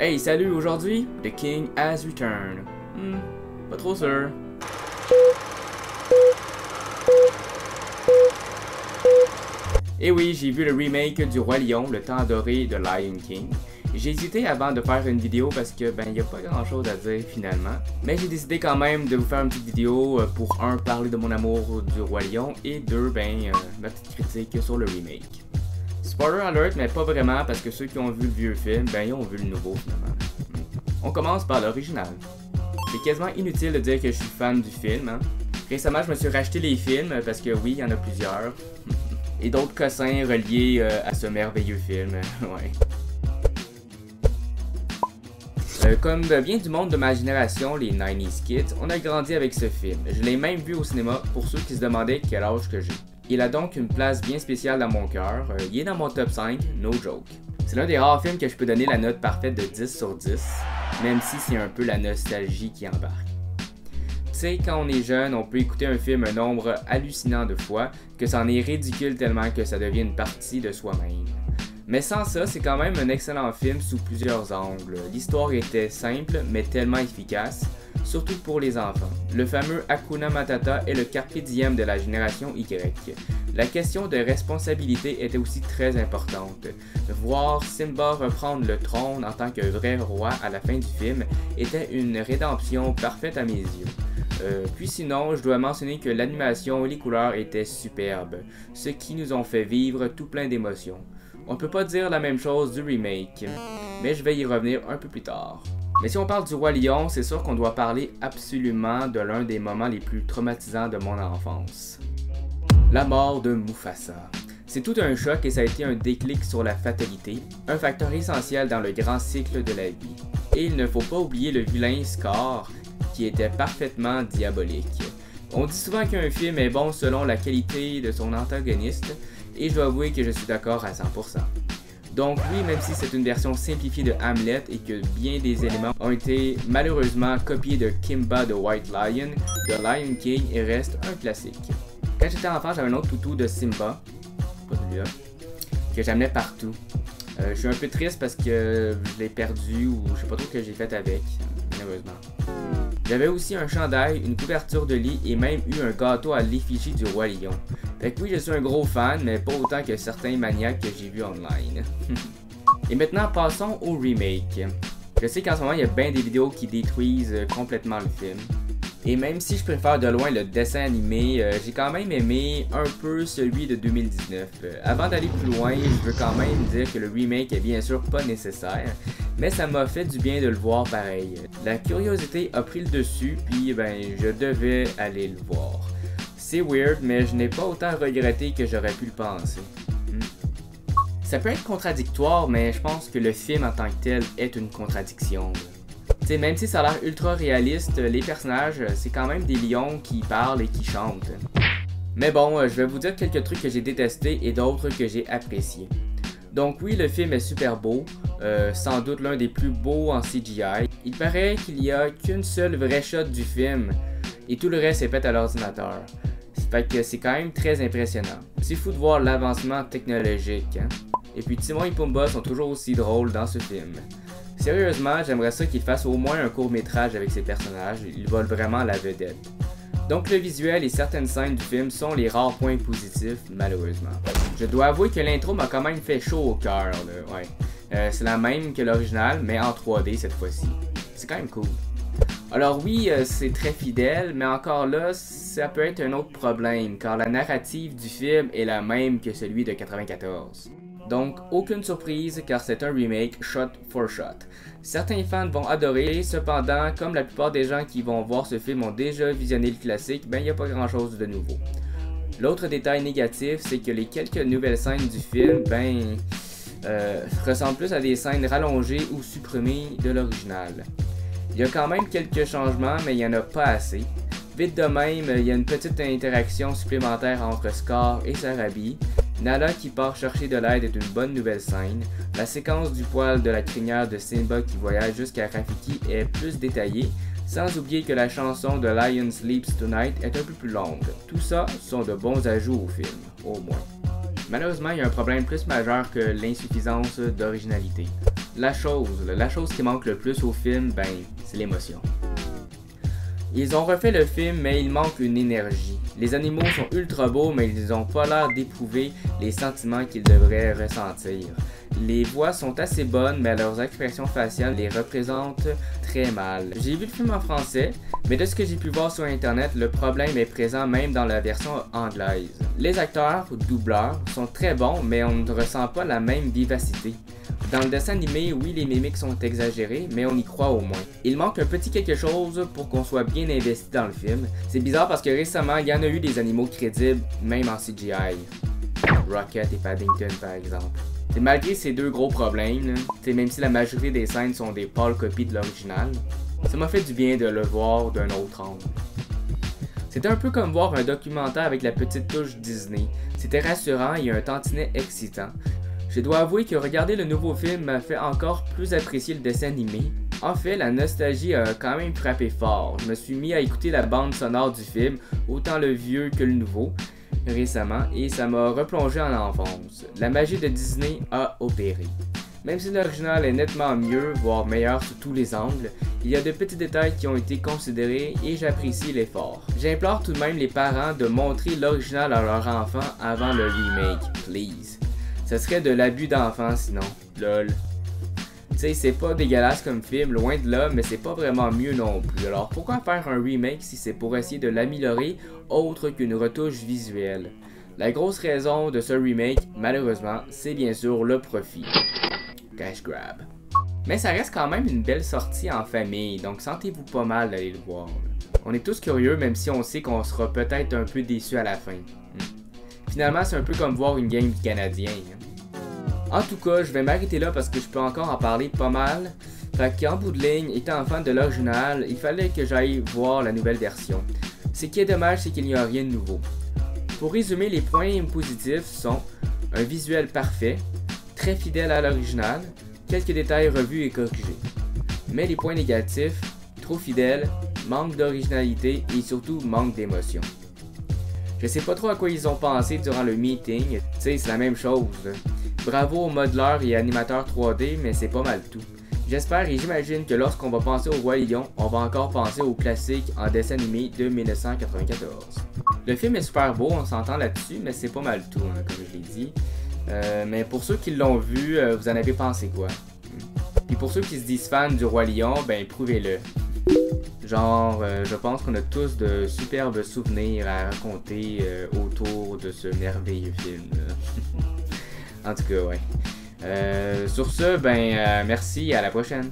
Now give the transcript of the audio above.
Hey, salut, aujourd'hui, The King has returned. Pas trop sûr. Et oui, j'ai vu le remake du Roi Lion, le temps doré de Lion King. J'ai hésité avant de faire une vidéo parce que y a pas grand chose à dire finalement. Mais j'ai décidé quand même de vous faire une petite vidéo pour un, parler de mon amour du Roi Lion et deux, ma petite critique sur le remake. Spoiler alert, mais pas vraiment parce que ceux qui ont vu le vieux film, ils ont vu le nouveau finalement. On commence par l'original. C'est quasiment inutile de dire que je suis fan du film. Hein. Récemment, je me suis racheté les films parce que oui, il y en a plusieurs. Et d'autres cossins reliés à ce merveilleux film. Ouais. Comme bien du monde de ma génération, les 90s kids, on a grandi avec ce film. Je l'ai même vu au cinéma pour ceux qui se demandaient quel âge que j'ai. Il a donc une place bien spéciale dans mon cœur. Il est dans mon top 5, no joke. C'est l'un des rares films que je peux donner la note parfaite de 10 sur 10, même si c'est un peu la nostalgie qui embarque. Tu sais, quand on est jeune, on peut écouter un film un nombre hallucinant de fois, que c'en est ridicule tellement que ça devient une partie de soi-même. Mais sans ça, c'est quand même un excellent film sous plusieurs angles. L'histoire était simple, mais tellement efficace, surtout pour les enfants. Le fameux Hakuna Matata est le carpe diem de la génération Y. La question de responsabilité était aussi très importante. Voir Simba reprendre le trône en tant que vrai roi à la fin du film était une rédemption parfaite à mes yeux. Puis sinon, je dois mentionner que l'animation et les couleurs étaient superbes, ce qui nous ont fait vivre tout plein d'émotions. On ne peut pas dire la même chose du remake, mais je vais y revenir un peu plus tard. Mais si on parle du Roi Lion, c'est sûr qu'on doit parler absolument de l'un des moments les plus traumatisants de mon enfance. La mort de Mufasa. C'est tout un choc et ça a été un déclic sur la fatalité, un facteur essentiel dans le grand cycle de la vie. Et il ne faut pas oublier le vilain Scar, qui était parfaitement diabolique. On dit souvent qu'un film est bon selon la qualité de son antagoniste, et je dois avouer que je suis d'accord à 100%. Donc oui, même si c'est une version simplifiée de Hamlet et que bien des éléments ont été malheureusement copiés de Kimba the White Lion, The Lion King et reste un classique. Quand j'étais enfant, j'avais un autre toutou de Simba, pas celui-là, que j'amenais partout. Je suis un peu triste parce que je l'ai perdu ou je sais pas trop ce que j'ai fait avec, malheureusement. J'avais aussi un chandail, une couverture de lit et même eu un gâteau à l'effigie du Roi Lion. Fait que oui, je suis un gros fan, mais pas autant que certains maniaques que j'ai vus online. Et maintenant, passons au remake. Je sais qu'en ce moment, il y a bien des vidéos qui détruisent complètement le film. Et même si je préfère de loin le dessin animé, j'ai quand même aimé un peu celui de 2019. Avant d'aller plus loin, je veux quand même dire que le remake est bien sûr pas nécessaire, mais ça m'a fait du bien de le voir pareil. La curiosité a pris le dessus, puis je devais aller le voir. C'est weird, mais je n'ai pas autant regretté que j'aurais pu le penser. Ça peut être contradictoire, mais je pense que le film en tant que tel est une contradiction. T'sais, même si ça a l'air ultra réaliste, les personnages, c'est quand même des lions qui parlent et qui chantent. Mais bon, je vais vous dire quelques trucs que j'ai détestés et d'autres que j'ai appréciés. Donc oui, le film est super beau, sans doute l'un des plus beaux en CGI. Il paraît qu'il n'y a qu'une seule vraie shot du film, et tout le reste est fait à l'ordinateur. Fait que c'est quand même très impressionnant. C'est fou de voir l'avancement technologique, hein? Et puis Timon et Pumba sont toujours aussi drôles dans ce film. Sérieusement, j'aimerais ça qu'ils fassent au moins un court-métrage avec ces personnages, ils volent vraiment la vedette. Donc le visuel et certaines scènes du film sont les rares points positifs, malheureusement. Je dois avouer que l'intro m'a quand même fait chaud au cœur, ouais. C'est la même que l'original, mais en 3D cette fois-ci. C'est quand même cool. Alors oui, c'est très fidèle, mais encore là, ça peut être un autre problème, car la narrative du film est la même que celui de 94. Donc, aucune surprise car c'est un remake shot for shot. Certains fans vont adorer, cependant, comme la plupart des gens qui vont voir ce film ont déjà visionné le classique, il n'y a pas grand chose de nouveau. L'autre détail négatif, c'est que les quelques nouvelles scènes du film, ressemblent plus à des scènes rallongées ou supprimées de l'original. Il y a quand même quelques changements, mais il n'y en a pas assez. Vite de même, il y a une petite interaction supplémentaire entre Scar et Sarabi. Nala qui part chercher de l'aide est une bonne nouvelle scène. La séquence du poil de la crinière de Simba qui voyage jusqu'à Rafiki est plus détaillée, sans oublier que la chanson de Lion Sleeps Tonight est un peu plus longue. Tout ça sont de bons ajouts au film, au moins. Malheureusement, il y a un problème plus majeur que l'insuffisance d'originalité. la chose qui manque le plus au film, ben, c'est l'émotion. Ils ont refait le film, mais il manque une énergie. Les animaux sont ultra beaux, mais ils n'ont pas l'air d'éprouver les sentiments qu'ils devraient ressentir. Les voix sont assez bonnes, mais leurs expressions faciales les représentent très mal. J'ai vu le film en français, mais de ce que j'ai pu voir sur internet, le problème est présent même dans la version anglaise. Les acteurs ou doubleurs sont très bons, mais on ne ressent pas la même vivacité. Dans le dessin animé, oui, les mimiques sont exagérées, mais on y croit au moins. Il manque un petit quelque chose pour qu'on soit bien investi dans le film. C'est bizarre parce que récemment, il y en a eu des animaux crédibles, même en CGI. Rocket et Paddington, par exemple. Et malgré ces deux gros problèmes, même si la majorité des scènes sont des pâles copies de l'original, ça m'a fait du bien de le voir d'un autre angle. C'était un peu comme voir un documentaire avec la petite touche Disney. C'était rassurant et un tantinet excitant. Je dois avouer que regarder le nouveau film m'a fait encore plus apprécier le dessin animé. En fait, la nostalgie a quand même frappé fort. Je me suis mis à écouter la bande sonore du film, autant le vieux que le nouveau, récemment, et ça m'a replongé en enfance. La magie de Disney a opéré. Même si l'original est nettement mieux, voire meilleur sous tous les angles, il y a de petits détails qui ont été considérés et j'apprécie l'effort. J'implore tout de même les parents de montrer l'original à leur enfant avant le remake, please. Ce serait de l'abus d'enfant sinon, lol. Tu sais, c'est pas dégueulasse comme film, loin de là, mais c'est pas vraiment mieux non plus. Alors pourquoi faire un remake si c'est pour essayer de l'améliorer autre qu'une retouche visuelle? La grosse raison de ce remake, malheureusement, c'est bien sûr le profit. Cash grab. Mais ça reste quand même une belle sortie en famille, donc sentez-vous pas mal d'aller le voir. On est tous curieux, même si on sait qu'on sera peut-être un peu déçus à la fin. Finalement, c'est un peu comme voir une game du Canadien. En tout cas, je vais m'arrêter là parce que je peux encore en parler pas mal. Fait qu'en bout de ligne, étant fan de l'original, il fallait que j'aille voir la nouvelle version. Ce qui est dommage, c'est qu'il n'y a rien de nouveau. Pour résumer, les points positifs sont un visuel parfait, très fidèle à l'original, quelques détails revus et corrigés. Mais les points négatifs, trop fidèle, manque d'originalité et surtout manque d'émotion. Je sais pas trop à quoi ils ont pensé durant le meeting, tu sais, c'est la même chose. Bravo aux modeleurs et animateurs 3D, mais c'est pas mal tout. J'espère et j'imagine que lorsqu'on va penser au Roi Lion, on va encore penser au classique en dessin animé de 1994. Le film est super beau, on s'entend là-dessus, mais c'est pas mal tout, hein, comme je l'ai dit. Mais pour ceux qui l'ont vu, vous en avez pensé quoi? Puis pour ceux qui se disent fans du Roi Lion, ben prouvez-le. Genre, je pense qu'on a tous de superbes souvenirs à raconter autour de ce merveilleux film. En tout cas, ouais. Sur ce, ben, merci, à la prochaine.